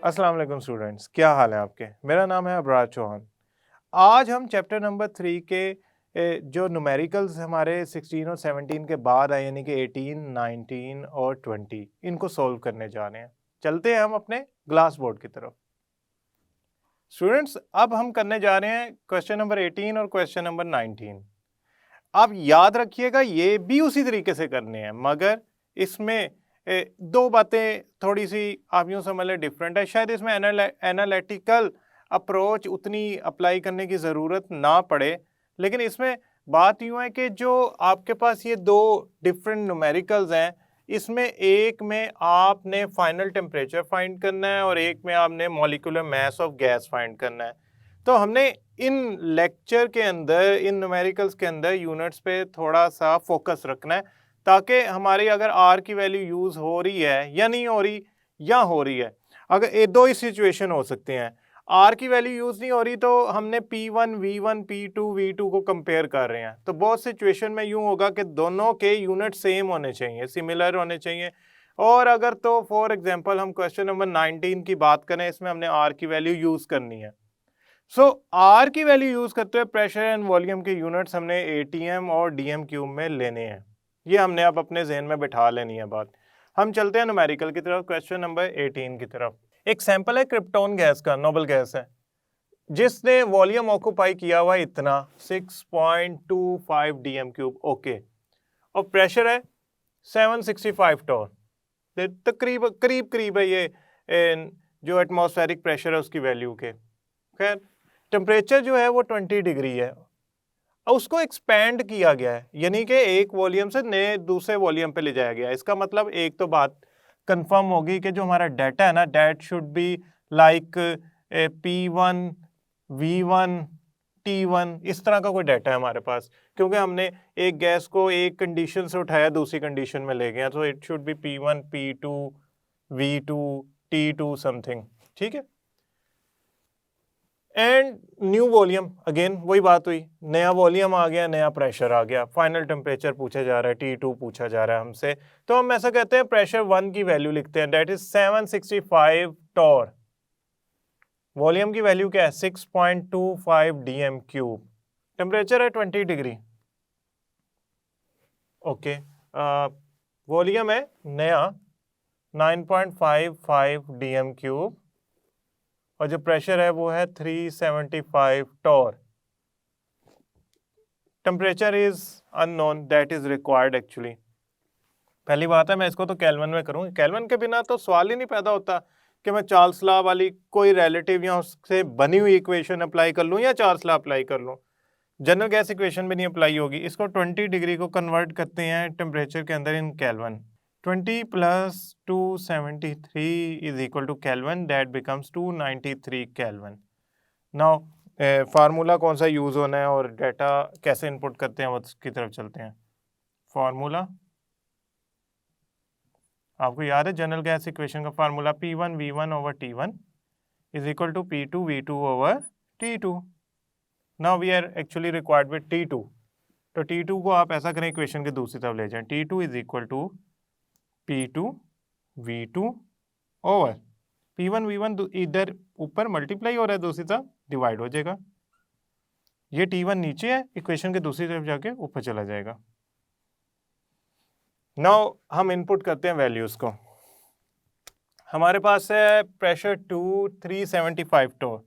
अस्सलाम वालेकुम स्टूडेंट्स, क्या हाल है आपके। मेरा नाम है अबरार चौहान। आज हम चैप्टर नंबर 3 के जो न्यूमेरिकल्स हमारे 16 और 17 के बाद आए यानी कि 18, 19 और 20 इनको सॉल्व करने जा रहे हैं। चलते हैं हम अपने ग्लास बोर्ड की तरफ। स्टूडेंट्स, अब हम करने जा रहे हैं क्वेश्चन नंबर 18 और क्वेश्चन नंबर 19। आप याद रखिएगा ये भी उसी तरीके से करने हैं, मगर इसमें दो बातें थोड़ी सी आप यूँ समझ लें डिफरेंट है। शायद इसमें एनालिटिकल अप्रोच उतनी अप्लाई करने की ज़रूरत ना पड़े, लेकिन इसमें बात यूँ है कि जो आपके पास ये दो डिफरेंट न्यूमेरिकल्स हैं, इसमें एक में आपने फाइनल टेम्परेचर फाइंड करना है और एक में आपने molecular mass of gas find करना है। तो हमने इन लेक्चर के अंदर इन न्यूमेरिकल्स के अंदर यूनिट्स पे थोड़ा सा फोकस रखना है, ताकि हमारी अगर आर की वैल्यू यूज़ हो रही है या नहीं हो रही या हो रही है, अगर ये दो ही सिचुएशन हो सकते हैं। आर की वैल्यू यूज़ नहीं हो रही तो हमने P1 V1 P2 V2 को कंपेयर कर रहे हैं, तो बहुत सिचुएशन में यूँ होगा कि दोनों के यूनिट सेम होने चाहिए, सिमिलर होने चाहिए। और अगर तो फॉर एग्जांपल हम क्वेश्चन नंबर 19 की बात करें, इसमें हमने आर की वैल्यू यूज़ करनी है। आर की वैल्यू यूज़ करते हुए प्रेशर एंड वॉल्यूम के यूनिट्स हमने ATM और DM क्यूब में लेने हैं। ये हमने अब अपने जहन में बिठा लेनी है बात। हम चलते हैं न्यूमेरिकल की तरफ, क्वेश्चन नंबर 18 की तरफ। एक सैंपल है क्रिप्टॉन गैस का, नोबल गैस है, जिसने वॉल्यूम ऑक्यूपाई किया हुआ इतना 6.25 DM क्यूब, ओके, और प्रेशर है 765 टॉर। तकरीब करीब करीब है ये जो एटमॉस्फेरिक प्रेशर है उसकी वैल्यू के। खैर, टेम्परेचर जो है वो 20 डिग्री है और उसको एक्सपेंड किया गया है, यानी कि एक वॉल्यूम से नए दूसरे वॉल्यूम पे ले जाया गया है। इसका मतलब एक तो बात कंफर्म होगी कि जो हमारा डाटा है ना, that should be like P1 V1 T1, इस तरह का कोई डाटा है हमारे पास, क्योंकि हमने एक गैस को एक कंडीशन से उठाया दूसरी कंडीशन में ले गया, तो it should be P1 P2 V2 T2 something, ठीक है। एंड न्यू वॉल्यूम, अगेन वही बात हुई, नया वॉल्यूम आ गया, नया प्रेशर आ गया, फाइनल टेम्परेचर पूछा जा रहा है, T2 पूछा जा रहा है हमसे, तो हम ऐसा कहते हैं प्रेशर 1 की वैल्यू लिखते हैं, दैट इज 765 टॉर। वॉल्यूम की वैल्यू क्या है 6.25 DM क्यूब, टेम्परेचर है 20 डिग्री, ओके। वॉल्यूम है नया 9.55 DM क्यूब और जो प्रेशर है वो है 375 torr. Temperature is unknown, that is required actually. पहली बात है मैं इसको तो केल्विन में करूँ, केल्विन के बिना तो सवाल ही नहीं पैदा होता कि मैं चार्ल्स लॉ वाली कोई रिलेटिव या उससे बनी हुई इक्वेशन अप्लाई कर लूँ या चार्ल्स लॉ अप्लाई कर लूँ, जनरल गैस इक्वेशन भी नहीं अप्लाई होगी। इसको 20 डिग्री को कन्वर्ट करते हैं टेम्परेचर के अंदर in kelvin. 20 + 273 is equal to kelvin, that becomes 293 kelvin. Now formula कौन सा यूज़ होना है और डाटा कैसे इनपुट करते हैं उसकी तरफ चलते हैं। फार्मूला आपको याद है, जनरल गैस इक्वेशन का formula P1 V1 over T1 is equal to P2 V2 over T2। Now we are actually required with T2, तो T2 को आप ऐसा करें इक्वेशन के दूसरी तरफ ले जाएं, T2 is equal to P2 V2 over P1 V1 इधर ऊपर मल्टीप्लाई हो रहा है, दूसरी तरफ डिवाइड हो जाएगा। ये T1 नीचे है, इक्वेशन के दूसरी तरफ जाके ऊपर चला जाएगा। नाउ हम इनपुट करते हैं वैल्यूज को। हमारे पास है प्रेशर 2 375 टॉर,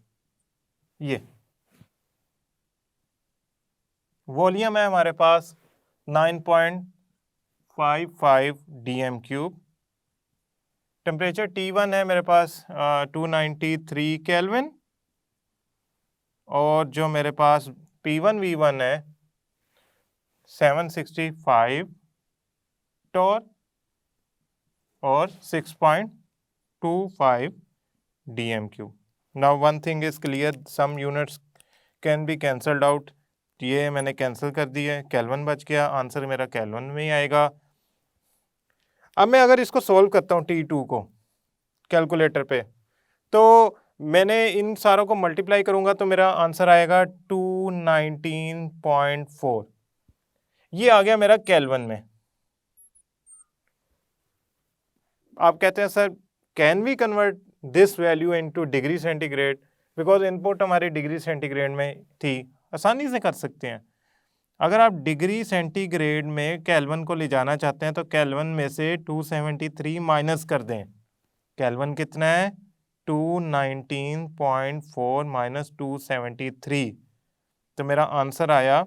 ये वॉल्यूम है हमारे पास 9.55 DM क्यूब, टेम्परेचर T1 है मेरे पास 293 केल्विन और जो मेरे पास P1 V1 है 765 टॉर और 6.25 DM cube. Now one thing is clear, some units can be cancelled out, ये मैंने कैंसिल कर दिया है, केल्विन बच गया, आंसर मेरा केल्विन में ही आएगा। अब मैं अगर इसको सॉल्व करता हूँ T2 को कैलकुलेटर पे, तो मैंने इन सारों को मल्टीप्लाई करूंगा तो मेरा आंसर आएगा 219.4, ये आ गया मेरा केल्विन में। आप कहते हैं sir can we convert this value into degree centigrade, because input हमारी डिग्री सेंटीग्रेड में थी, आसानी से कर सकते हैं। अगर आप डिग्री सेंटीग्रेड में केल्विन को ले जाना चाहते हैं तो केल्विन में से 273 माइनस कर दें। केल्विन कितना है? 219.4 माइनस 273, तो मेरा आंसर आया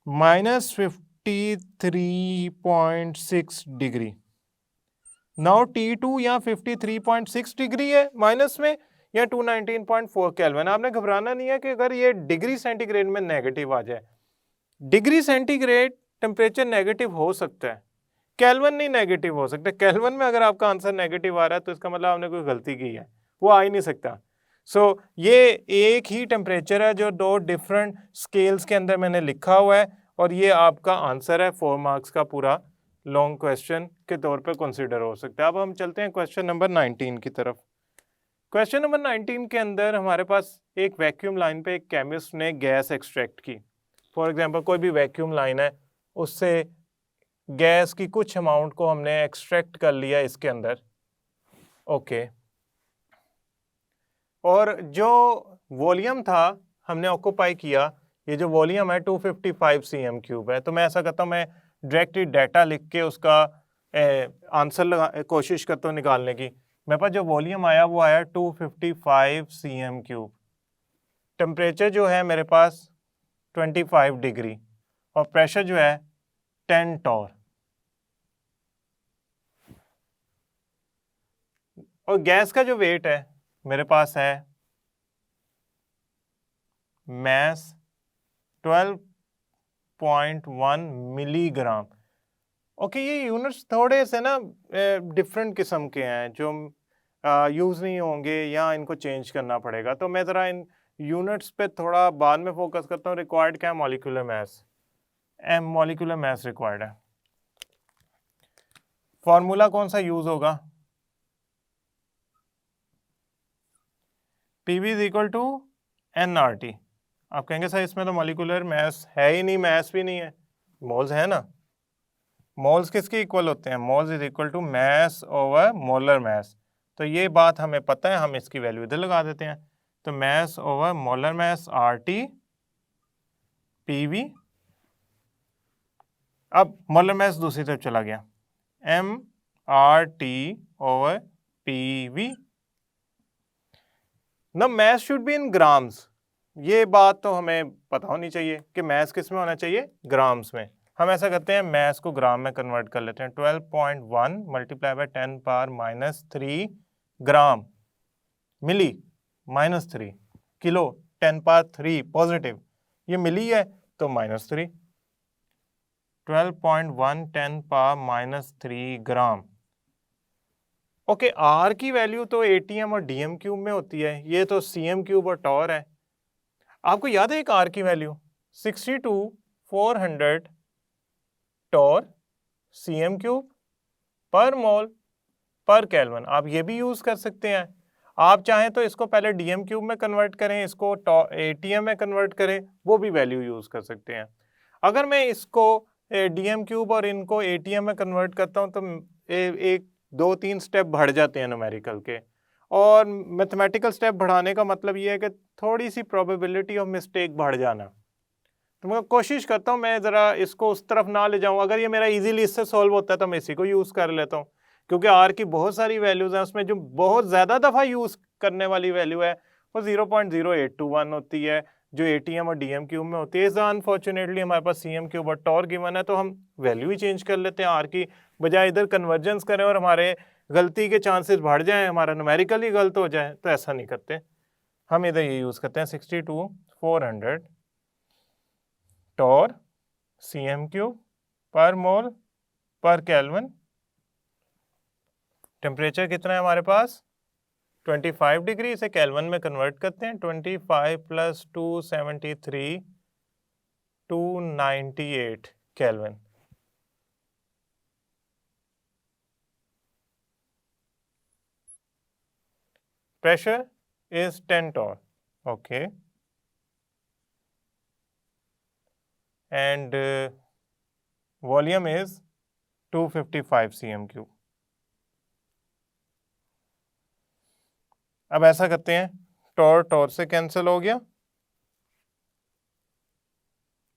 -53.6 डिग्री। नाउ T2 यहाँ 53.6 डिग्री है माइनस में, या 219.4 केल्विन। आपने घबराना नहीं है कि अगर ये डिग्री सेंटीग्रेड में नेगेटिव आ जाए, डिग्री सेंटीग्रेड टेम्परेचर नेगेटिव हो सकता है, केल्विन नहीं नेगेटिव हो सकता। केल्विन में अगर आपका आंसर नेगेटिव आ रहा है तो इसका मतलब आपने कोई गलती की है, वो आ ही नहीं सकता। सो ये एक ही टेम्परेचर है जो दो डिफरेंट स्केल्स के अंदर मैंने लिखा हुआ है, और ये आपका आंसर है 4 मार्क्स का पूरा लॉन्ग क्वेश्चन के तौर पे कंसीडर हो सकता है। अब हम चलते हैं क्वेश्चन नंबर 19 की तरफ। क्वेश्चन नंबर 19 के अंदर हमारे पास एक वैक्यूम लाइन पे एक केमिस्ट ने गैस एक्सट्रैक्ट की। फॉर एग्जांपल कोई भी वैक्यूम लाइन है, उससे गैस की कुछ अमाउंट को हमने एक्सट्रैक्ट कर लिया इसके अंदर, ओके। और जो वॉल्यूम था हमने ऑक्यूपाई किया, ये जो वॉल्यूम है 255 cm³ है। तो मैं ऐसा करता हूँ, मैं डायरेक्टली डाटा लिख के उसका आंसर कोशिश करता हूँ निकालने की। मेरे पास जो वॉल्यूम आया वो आया 255 cm³। टेम्परेचर जो है मेरे पास 25 डिग्री, और प्रेशर जो है 10 टॉर, और गैस का जो वेट है मेरे पास है मैस 12.1 मिलीग्राम। ओके, ये यूनिट्स थोड़े से ना डिफरेंट किस्म के हैं जो यूज़ नहीं होंगे या इनको चेंज करना पड़ेगा। तो मैं ज़रा इन यूनिट्स पे थोड़ा बाद में फोकस करता हूँ। रिक्वायर्ड क्या है? Molecular mass, molecular mass required है। फॉर्मूला कौन सा यूज़ होगा? PV is equal to nRT। आप कहेंगे सर इसमें तो मॉलिक्यूलर मास है ही नहीं, मास भी नहीं है, मोल्स है ना। मोल्स किसके इक्वल होते हैं? Moles is equal to mass over molar mass. तो ये बात हमें पता है, हम इसकी वैल्यू इधर लगा देते हैं। तो मास ओवर मोलर मास RT PV। अब मोलर मास दूसरी तरफ चला गया, MRT ओवर PV। ना math should be in grams. ये बात तो हमें पता होनी चाहिए कि मैथ्स किस में होना चाहिए? ग्राम्स में। हम ऐसा करते हैं, मैथ्स को ग्राम में कन्वर्ट कर लेते हैं। 12.1 multiply by 10 power -3 gram, milli -3, kilo 10 power 3 positive, ये मिली है तो -3, 12.1 10 पावर -3 ग्राम। ओके, आर की वैल्यू तो ATM और DM³ में होती है, ये तो CM³ और टॉर है। आपको याद है एक आर की वैल्यू 62,400 टॉर CM³ पर मोल पर केल्विन। आप ये भी यूज कर सकते हैं। आप चाहें तो इसको पहले DM³ में कन्वर्ट करें, इसको ATM में कन्वर्ट करें, वो भी वैल्यू यूज कर सकते हैं। अगर मैं इसको DM³ और इनको ATM में कन्वर्ट करता हूं तो एक 2-3 स्टेप बढ़ जाते हैं न्यूमेरिकल के। और मैथमेटिकल स्टेप बढ़ाने का मतलब ये है कि थोड़ी सी प्रोबेबिलिटी ऑफ मिस्टेक बढ़ जाना। तो मैं कोशिश करता हूँ मैं ज़रा इसको उस तरफ ना ले जाऊँ। अगर ये मेरा इजीली इससे सॉल्व होता है तो मैं इसी को यूज़ कर लेता हूँ, क्योंकि आर की बहुत सारी वैल्यूज़ हैं, उसमें जो बहुत ज़्यादा दफ़ा यूज़ करने वाली वैल्यू है वो 0.0821 होती है, जो ATM और DM³ में होती है। अनफॉर्चुनेटली हमारे पास CM³ और टॉर गिवन है, तो हम वैल्यू ही चेंज कर लेते हैं आर की बजाय इधर कन्वर्जेंस करें और हमारे गलती के चांसेस बढ़ जाएं, हमारा न्यूमेरिकल ही गलत हो जाए। तो ऐसा नहीं करते, हम इधर ये यूज़ करते हैं 62,400 टॉर CM³ पर मोल पर केल्विन। टेम्परेचर कितना है हमारे पास? 25 डिग्री। इसे केल्विन में कन्वर्ट करते हैं, 25 + 273 298 kelvin. Pressure is 10 torr, okay, and volume is 255 cm³. अब ऐसा करते हैं, टॉर से कैंसिल हो गया,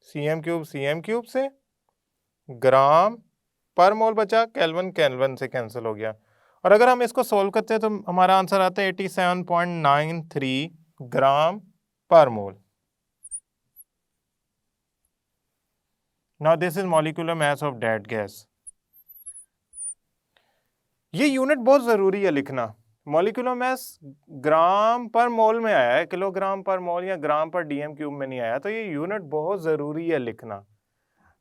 cm क्यूब से, ग्राम पर मोल बचा, केल्विन से कैंसिल हो गया। और अगर हम इसको सोल्व करते हैं तो हमारा आंसर आता है 87.93 ग्राम पर mole. Now this is molecular mass of dead gas. ये यूनिट बहुत जरूरी है लिखना। मॉलिक्यूलर मास ग्राम पर मोल में आया है, किलोग्राम पर मोल या ग्राम पर डीएम क्यूब में नहीं आया, तो ये यूनिट बहुत जरूरी है लिखना।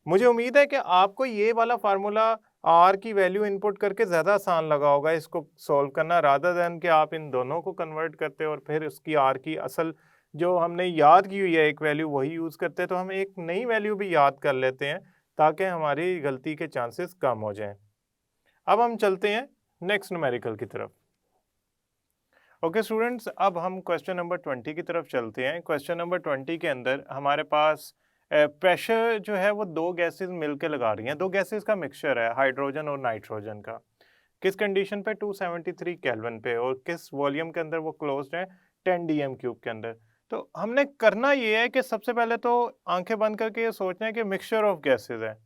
मुझे उम्मीद है कि आपको ये वाला फार्मूला आर की वैल्यू इनपुट करके ज़्यादा आसान लगा होगा इसको सॉल्व करना, रादर देन कि आप इन दोनों को कन्वर्ट करते और फिर उसकी आर की असल जो हमने याद की हुई है एक वैल्यू वही यूज़ करते, तो हम एक नई वैल्यू भी याद कर लेते हैं ताकि हमारी गलती के चांसेस कम हो जाएं। अब हम चलते हैं नेक्स्ट न्यूमेरिकल की तरफ। ओके स्टूडेंट्स, अब हम क्वेश्चन नंबर 20 की तरफ चलते हैं। क्वेश्चन नंबर 20 के अंदर हमारे पास प्रेशर जो है वो दो गैसेस मिलकर लगा रही हैं, दो गैसेस का मिक्सचर है, हाइड्रोजन और नाइट्रोजन का। किस कंडीशन पे? 273 केल्विन पे, और किस वॉल्यूम के अंदर वो क्लोज्ड है? 10 डीएम क्यूब के अंदर। तो हमने करना ये है कि सबसे पहले तो आंखें बंद करके ये सोचना है कि मिक्सचर ऑफ गैसेज है।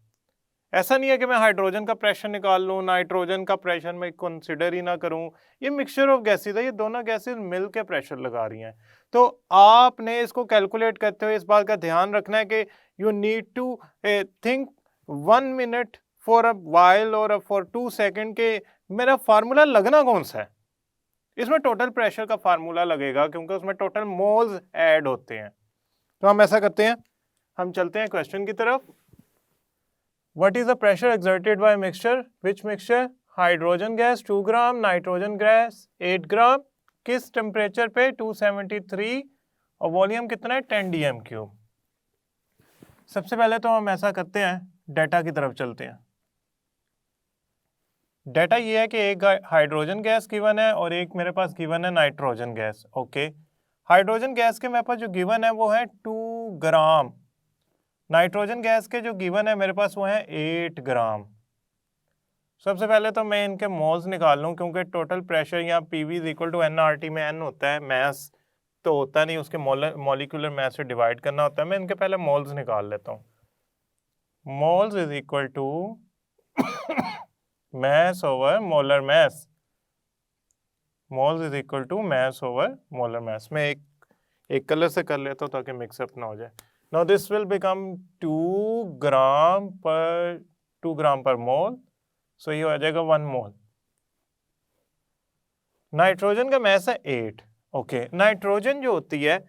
ऐसा नहीं है कि मैं हाइड्रोजन का प्रेशर निकाल लूँ, नाइट्रोजन का प्रेशर मैं कंसिडर ही ना करूँ। ये मिक्सचर ऑफ गैसेज है, ये दोनों गैसेज मिल के प्रेशर लगा रही हैं। तो आपने इसको कैलकुलेट करते हुए इस बात का ध्यान रखना है कि you need to think 1 minute for a while और फॉर 2 सेकेंड के मेरा फार्मूला लगना कौन सा है। इसमें टोटल प्रेशर का फार्मूला लगेगा क्योंकि उसमें टोटल मोल्स ऐड होते हैं। तो हम ऐसा करते हैं, हम चलते हैं क्वेश्चन की तरफ। What is the pressure exerted by mixture? Which mixture? Hydrogen gas 2 gram, nitrogen gas 8 ग्राम। किस टेम्परेचर पे? 273, और वॉल्यूम कितना है? 10 डीएम क्यूब। सबसे पहले तो हम ऐसा करते हैं, डेटा की तरफ चलते हैं। डेटा ये है कि एक हाइड्रोजन गैस गिवन है और एक मेरे पास गिवन है nitrogen gas. Okay, hydrogen gas के मेरे पास जो गिवन है वो है 2 ग्राम, नाइट्रोजन गैस के जो गिवन है मेरे पास वो है 8 ग्राम। सबसे पहले तो मैं इनके मोल्स निकाल लूँ क्योंकि टोटल प्रेशर यहाँ PV is equal to NRT में एन होता है, मैस तो होता नहीं, उसके मॉलिक्यूलर मैस से डिवाइड करना होता है। मैं इनके पहले मोल्स निकाल लेता हूँ। Moles is equal to mass over molar mass, moles is equal to mass over molar mass. मैं एक कलर से कर लेता हूँ ताकि मिक्सअप ना हो जाए। नाउ दिस विल बिकम 2 ग्राम पर मोल, सो ये हो जाएगा 1 मोल। नाइट्रोजन का मैस है 8। ओके, नाइट्रोजन जो होती है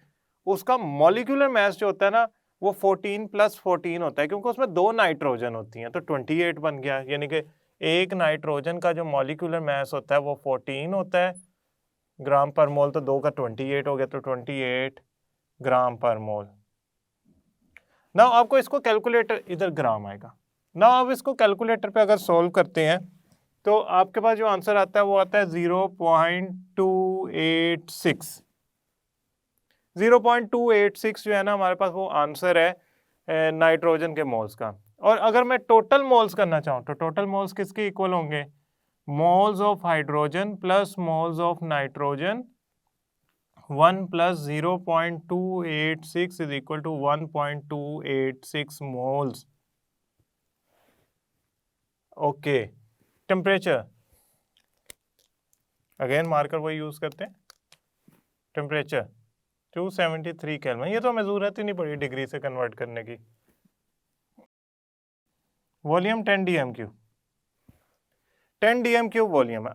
उसका मॉलिक्यूलर मैस जो होता है ना वो 14 + 14 होता है क्योंकि उसमें 2 नाइट्रोजन होती हैं, तो 28 बन गया। यानी कि एक नाइट्रोजन का जो मॉलिक्यूलर मैस होता है वो 14 होता है ग्राम पर मोल, तो 2 का 28 हो गया, तो 28 ग्राम पर मोल। ना आपको इसको कैलकुलेटर, इधर ग्राम आएगा ना, आप इसको कैलकुलेटर पे अगर सोल्व करते हैं तो आपके पास जो आंसर आता है वो आता है 0.286। 0.286 जो है ना हमारे पास वो आंसर है नाइट्रोजन के मोल्स का। और अगर मैं टोटल मोल्स करना चाहूँ तो टोटल मोल्स किसके इक्वल होंगे? Moles of hydrogen plus moles of nitrogen, 1 + 0.286 is equal to 1.286 moles. Okay, temperature again marker वही यूज करते हैं, टेम्परेचर 273 केल्विन। ये तो हमें जरूरत ही नहीं पड़ी डिग्री से कन्वर्ट करने की। Volume 10 DM cube, 10 DM cube volume है।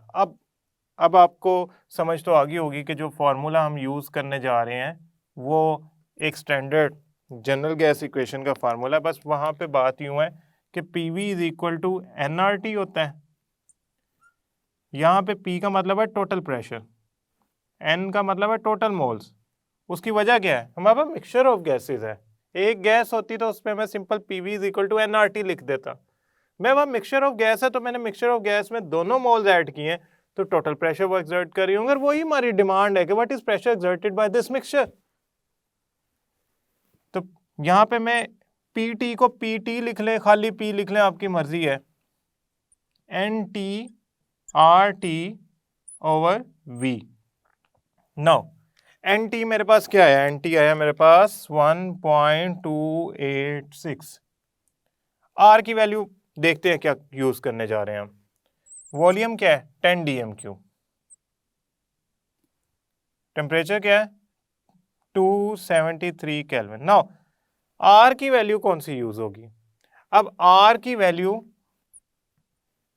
अब आपको समझ तो आ गई होगी कि जो फॉर्मूला हम यूज करने जा रहे हैं वो एक स्टैंडर्ड जनरल गैस इक्वेशन का फार्मूला है। बस वहां पे बात यूं है कि PV is equal to NRT होता है। यहाँ पे पी का मतलब है टोटल प्रेशर, एन का मतलब है टोटल मोल्स। उसकी वजह क्या है? हमारे पास मिक्सचर ऑफ गैसेज है। एक गैस होती तो उस पर मैं simple PV is equal to NRT लिख देता। मैं वहाँ मिक्सचर ऑफ गैस है तो मैंने मिक्सचर ऑफ गैस में दोनों मोल्स ऐड किए हैं, तो टोटल प्रेशर वो एक्सर्ट कर रही होंगे। वही हमारी डिमांड है कि what is pressure exerted by this mixture. तो यहाँ पे मैं पीटी को पीटी लिख ले, खाली पी लिख लें, आपकी मर्जी है, N T R T over V. Now N T मेरे पास क्या आया, एन टी आया मेरे पास 1.286। आर की वैल्यू देखते हैं क्या यूज करने जा रहे हैं हम। वॉल्यूम क्या है 10 डीएम क्यूब, टेम्परेचर क्या है 273 केल्विन। नाउ आर की वैल्यू कौन सी यूज होगी, अब आर की वैल्यू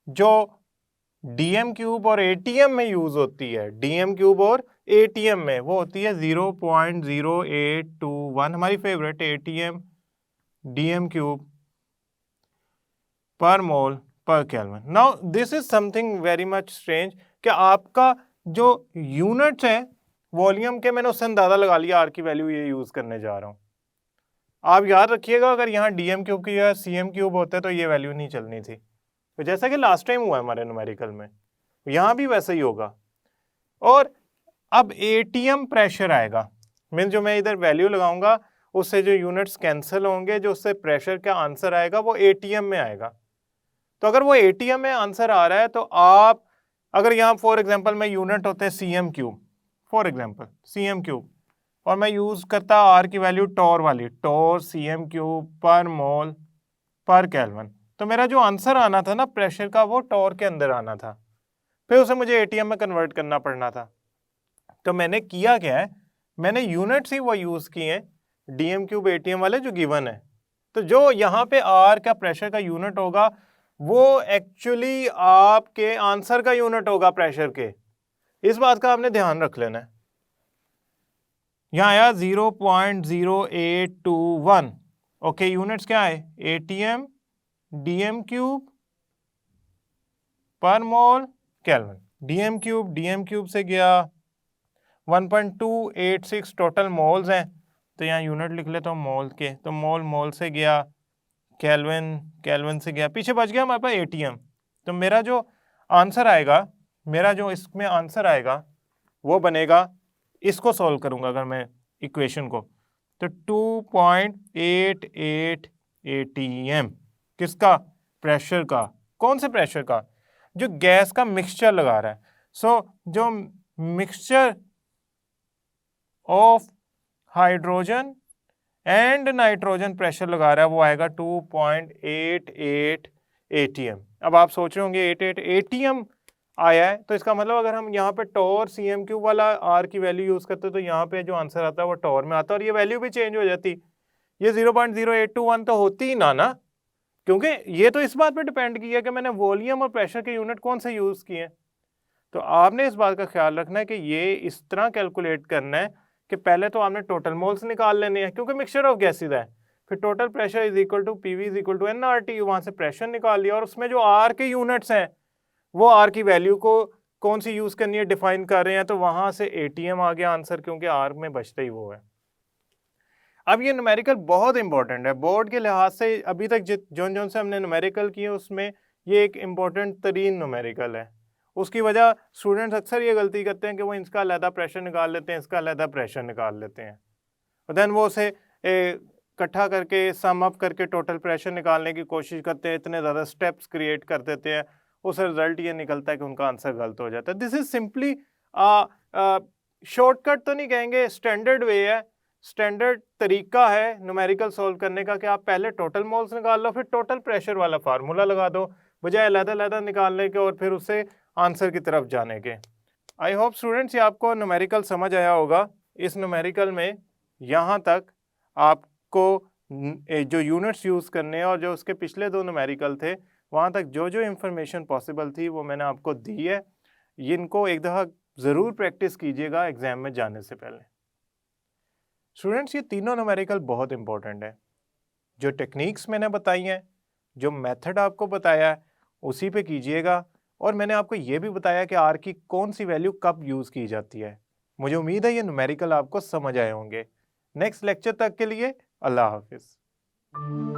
जो डीएम क्यूब और एटीएम में यूज होती है, डीएम क्यूब और एटीएम में वो होती है 0.0821, हमारी फेवरेट एटीएम डीएम क्यूब पर मोल पर kelvin. Now this is something very much strange कि आपका जो यूनिट्स है वॉल्यूम के, मैंने उससे अंदाजा लगा लिया आर की वैल्यू ये यूज करने जा रहा हूं। आप याद रखिएगा अगर यहाँ डीएम क्यूब की या सीएम क्यूब होते तो ये वैल्यू नहीं चलनी थी, तो जैसा कि लास्ट टाइम हुआ हमारे न्यूमेरिकल में, यहाँ भी वैसा ही होगा। और अब एटीएम प्रेशर आएगा, मीन जो मैं इधर वैल्यू लगाऊंगा उससे जो यूनिट्स कैंसिल होंगे, जो उससे प्रेशर का आंसर आएगा वो एटीएम में आएगा। तो अगर वो एटीएम में आंसर आ रहा है तो आप अगर यहाँ फॉर एग्जांपल में यूनिट होते हैं CM cube, for example CM cube, और मैं यूज करता आर की वैल्यू टॉर वाली, टॉर सीएम क्यूब पर मोल पर केल्विन, तो मेरा जो आंसर आना था ना प्रेशर का वो टॉर के अंदर आना था, फिर उसे मुझे एटीएम में कन्वर्ट करना पड़ना था। तो मैंने किया क्या है, मैंने यूनिट्स ही वो यूज किए हैं डीएम क्यूब एटीएम वाले जो गिवन है। तो जो यहाँ पे आर का प्रेशर का यूनिट होगा वो एक्चुअली आपके आंसर का यूनिट होगा प्रेशर के, इस बात का आपने ध्यान रख लेना है। यहाँ आया 0.0821, ओके यूनिट्स क्या है एटीएम डीएम क्यूब पर मोल केल्विन, डीएम क्यूब से गया 1.286 टोटल मोल्स हैं, तो यहाँ यूनिट लिख लेता हूँ मोल के, तो मोल से गया केल्विन से गया, पीछे बच गया हमारे पास एटीएम। तो मेरा जो आंसर आएगा, मेरा जो इसमें आंसर आएगा वो बनेगा, इसको सॉल्व करूंगा अगर मैं इक्वेशन को, तो 2.88 एटीएम किसका, प्रेशर का। कौन से प्रेशर का, जो गैस का मिक्सचर लगा रहा है। सो जो mixture of hydrogen and nitrogen pressure लगा रहा है वो आएगा 2.88 एटीएम। अब आप सोच रहे होंगे 88 एटीएम आया है, तो इसका मतलब अगर हम यहाँ पे टॉर सीएम क्यूब वाला आर की वैल्यू यूज करते तो यहाँ पे जो आंसर आता है वो टॉर में आता और ये वैल्यू भी चेंज हो जाती, ये 0.0821 तो होती ही ना, क्योंकि ये तो इस बात पे डिपेंड किया कि मैंने वॉल्यूम और प्रेशर के यूनिट कौन से यूज किए। तो आपने इस बात का ख्याल रखना है कि ये इस तरह कैलकुलेट करना है कि पहले तो आपने टोटल मोल्स निकाल लेने हैं क्योंकि मिक्सचर ऑफ गैसेज है, फिर total pressure is equal to PV is equal to NRT, वहां से प्रेशर निकाल लिया और उसमें जो आर के यूनिट्स हैं वो आर की वैल्यू को कौन सी यूज करनी है डिफाइन कर रहे हैं, तो वहां से एटीएम आ गया आंसर, क्योंकि आर में बचता ही वो है। अब ये न्यूमेरिकल बहुत इंपॉर्टेंट है बोर्ड के लिहाज से, अभी तक जोन से हमने न्यूमेरिकल किए उसमें ये एक इम्पॉर्टेंट तरीन न्यूमेरिकल है। उसकी वजह स्टूडेंट्स अक्सर ये गलती करते हैं कि वो इसका अलहदा प्रेशर निकाल लेते हैं, इसका अलहदा प्रेशर निकाल लेते हैं, और देन वो उसे इकट्ठा करके सम अप करके टोटल प्रेशर निकालने की कोशिश करते हैं, इतने ज़्यादा स्टेप्स क्रिएट कर देते हैं, उससे रिजल्ट ये निकलता है कि उनका आंसर गलत हो जाता है। दिस इज सिंपली शॉर्टकट तो नहीं कहेंगे, स्टैंडर्ड वे है, स्टैंडर्ड तरीका है न्यूमेरिकल सॉल्व करने का कि आप पहले टोटल मोल्स निकाल लो, फिर टोटल प्रेशर वाला फार्मूला लगा दो, बजाय अलग-अलग निकालने के और फिर उससे आंसर की तरफ जाने के। आई होप स्टूडेंट्स ये आपको न्यूमेरिकल समझ आया होगा। इस न्यूमेरिकल में यहाँ तक आपको जो यूनिट्स यूज़ करने और जो उसके पिछले दो न्यूमेरिकल थे वहाँ तक जो जो इन्फॉर्मेशन पॉसिबल थी वो मैंने आपको दी है। इनको एक दफ़ा ज़रूर प्रैक्टिस कीजिएगा एग्ज़ाम में जाने से पहले। स्टूडेंट्स ये तीनों न्यूमेरिकल बहुत इंपॉर्टेंट है। जो टेक्निक्स मैंने बताई हैं, जो मेथड आपको बताया है उसी पे कीजिएगा, और मैंने आपको ये भी बताया कि आर की कौन सी वैल्यू कब यूज़ की जाती है। मुझे उम्मीद है ये न्यूमेरिकल आपको समझ आए होंगे। नेक्स्ट लेक्चर तक के लिए अल्लाह हाफिज़।